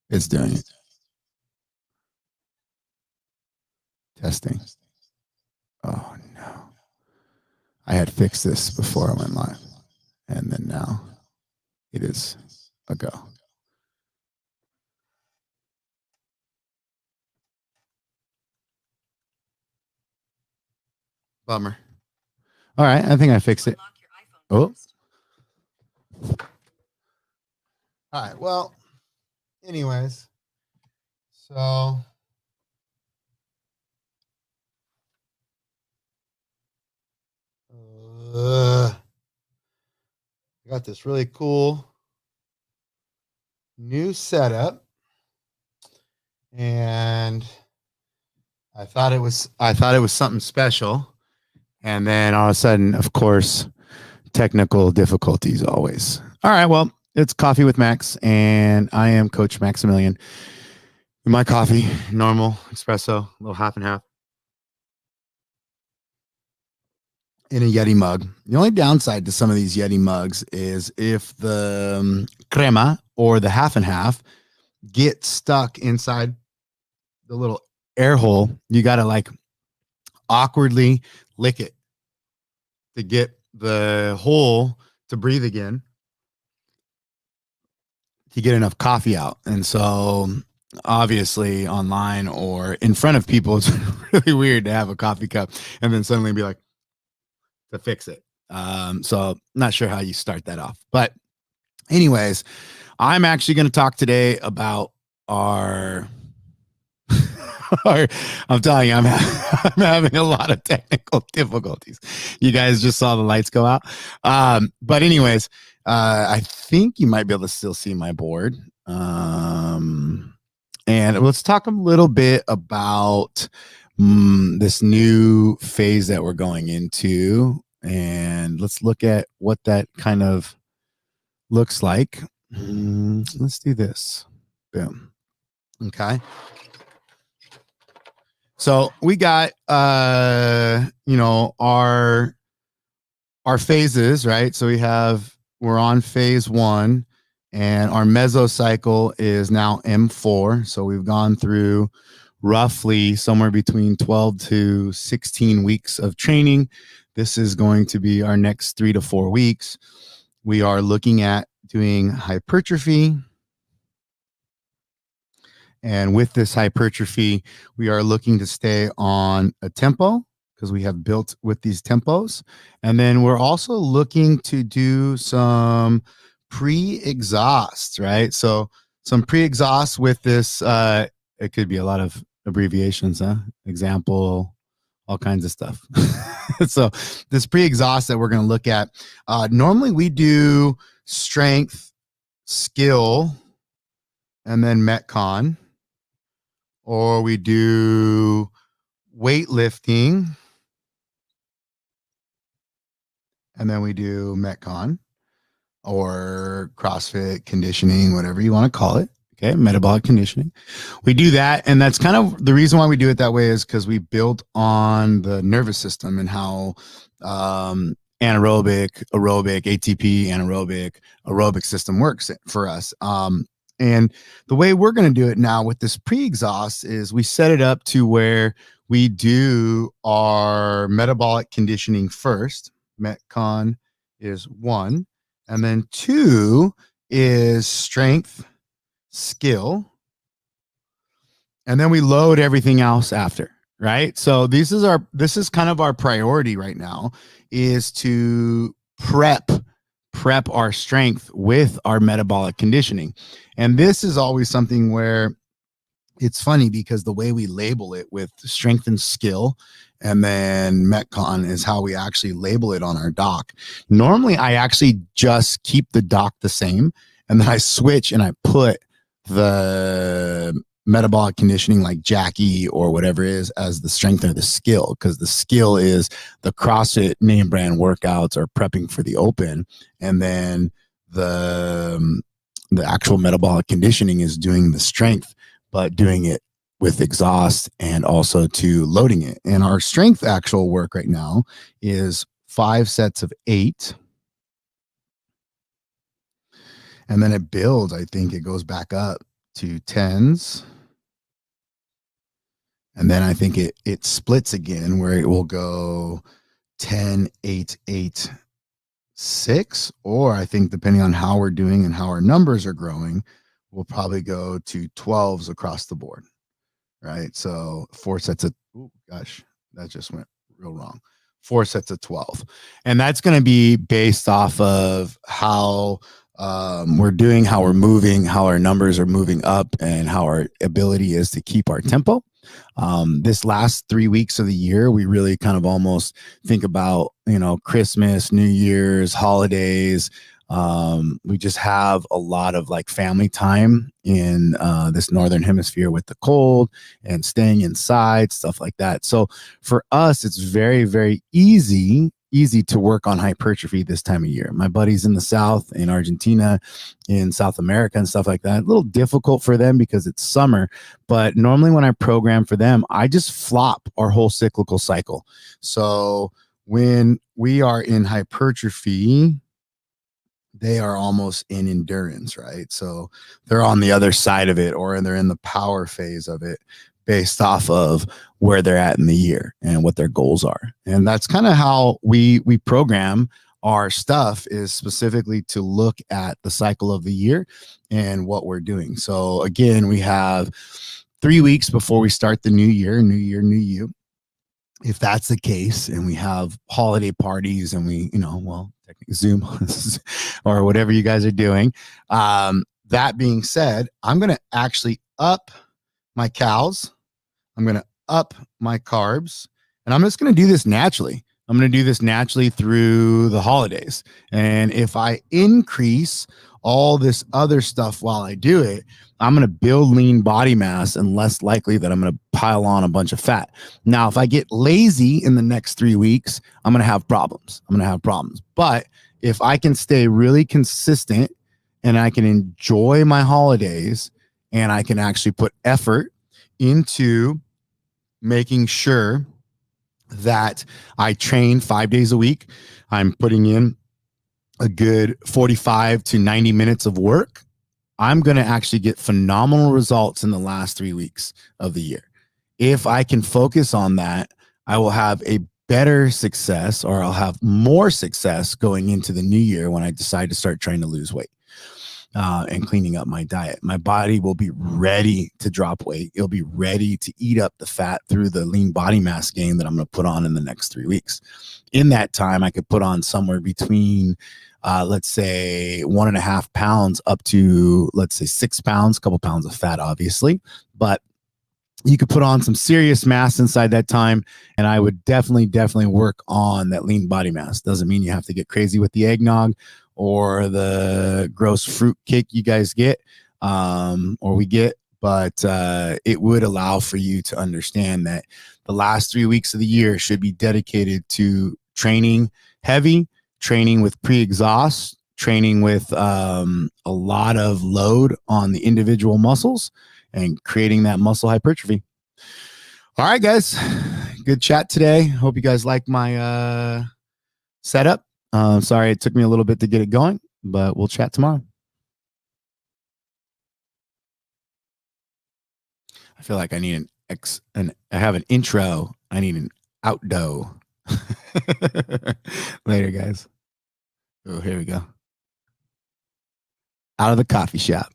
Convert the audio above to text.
It's doing it. Testing. Oh no. I had fixed this before I went live. And then now it is a go. Bummer. All right. I think I fixed it. Oh. All right. Well, anyways. So I got this really cool new setup, and I thought it was something special, and then all of a sudden, of course, technical difficulties always. All right, well, it's Coffee with Max, and I am Coach Maximilian. My coffee, normal espresso, a little half and half, in a Yeti mug. The only downside to some of these Yeti mugs is if the crema or the half and half get stuck inside the little air hole, you got to like awkwardly lick it to get the hole to breathe again, to get enough coffee out. And so obviously online or in front of people, it's really weird to have a coffee cup and then suddenly be like, to fix it. So not sure how you start that off, but anyways, I'm actually going to talk today about our I'm telling you, I'm having a lot of technical difficulties. You guys just saw the lights go out. But anyways, I think you might be able to still see my board. And let's talk a little bit about this new phase that we're going into. And let's look at what that kind of looks like. Let's do this. Boom. Okay. So we got our phases, right? So we're on phase 1, and our mesocycle is now M4. So we've gone through roughly somewhere between 12 to 16 weeks of training. This is going to be our next 3 to 4 weeks. We are looking at doing hypertrophy. And with this hypertrophy, we are looking to stay on a tempo because we have built with these tempos. And then we're also looking to do some pre-exhaust, right? So some pre-exhaust with this, it could be a lot of abbreviations, example, all kinds of stuff. So this pre-exhaust that we're going to look at, normally we do strength, skill, and then Metcon. Or we do weightlifting, and then we do Metcon or CrossFit conditioning, whatever you want to call it. Okay, metabolic conditioning. We do that, and that's kind of the reason why we do it that way is because we build on the nervous system and how anaerobic, aerobic, ATP, anaerobic, aerobic system works for us. And the way we're going to do it now with this pre-exhaust is we set it up to where we do our metabolic conditioning first. Metcon is 1. And then 2 is strength, skill. And then we load everything else after, right? So this is kind of our priority right now, is to prep our strength with our metabolic conditioning. And this is always something where it's funny because the way we label it with strength and skill and then Metcon is how we actually label it on our doc. Normally, I actually just keep the doc the same, and then I switch and I put the metabolic conditioning like Jackie or whatever it is as the strength or the skill, because the skill is the CrossFit name brand workouts or prepping for the open, and then the actual metabolic conditioning is doing the strength, but doing it with exhaust and also to loading it. And our strength actual work right now is 5 sets of 8. And then it builds, I think it goes back up to tens. And then I think it splits again where it will go 10, 8, 8, 6, or I think depending on how we're doing and how our numbers are growing, we'll probably go to 12s across the board, right? So 4 sets of, oh gosh, that just went real wrong. 4 sets of 12. And that's going to be based off of how we're doing, how we're moving, how our numbers are moving up, and how our ability is to keep our tempo. This last 3 weeks of the year, we really kind of almost think about, Christmas, New Year's, holidays. We just have a lot of like family time in this northern hemisphere with the cold and staying inside, stuff like that. So for us, it's very, very easy to work on hypertrophy this time of year. My buddies in the South, in Argentina, in South America and stuff like that, a little difficult for them because it's summer. But normally when I program for them, I just flop our whole cyclical cycle. So when we are in hypertrophy, they are almost in endurance, right? So they're on the other side of it, or they're in the power phase of it based off of where they're at in the year and what their goals are. And that's kind of how we program our stuff, is specifically to look at the cycle of the year and what we're doing. So again, we have 3 weeks before we start the new year, new you. If that's the case, and we have holiday parties and we, technically Zoom or whatever you guys are doing. That being said, I'm going to actually up my cows. I'm going to up my carbs, and I'm just going to do this naturally. I'm going to do this naturally through the holidays. And if I increase all this other stuff while I do it, I'm going to build lean body mass, and less likely that I'm going to pile on a bunch of fat. Now, if I get lazy in the next 3 weeks, I'm going to have problems. But if I can stay really consistent and I can enjoy my holidays and I can actually put effort into making sure that I train 5 days a week, I'm putting in a good 45 to 90 minutes of work, I'm going to actually get phenomenal results in the last 3 weeks of the year. If I can focus on that, I will have a better success, or I'll have more success going into the new year when I decide to start trying to lose weight and cleaning up my diet. My body will be ready to drop weight. It'll be ready to eat up the fat through the lean body mass gain that I'm going to put on in the next 3 weeks. In that time, I could put on somewhere between let's say 1.5 pounds up to, let's say, 6 pounds, a couple pounds of fat, obviously, but you could put on some serious mass inside that time. And I would definitely work on that lean body mass. Doesn't mean you have to get crazy with the eggnog or the gross fruit cake you guys get, or we get, but it would allow for you to understand that the last 3 weeks of the year should be dedicated to training heavy, training with pre-exhaust, training with a lot of load on the individual muscles, and creating that muscle hypertrophy. All right, guys, good chat today. Hope you guys like my setup. Sorry it took me a little bit to get it going, but we'll chat tomorrow. I feel like I need I have an intro. I need an outdo. Later, guys. Oh, here we go. Out of the coffee shop.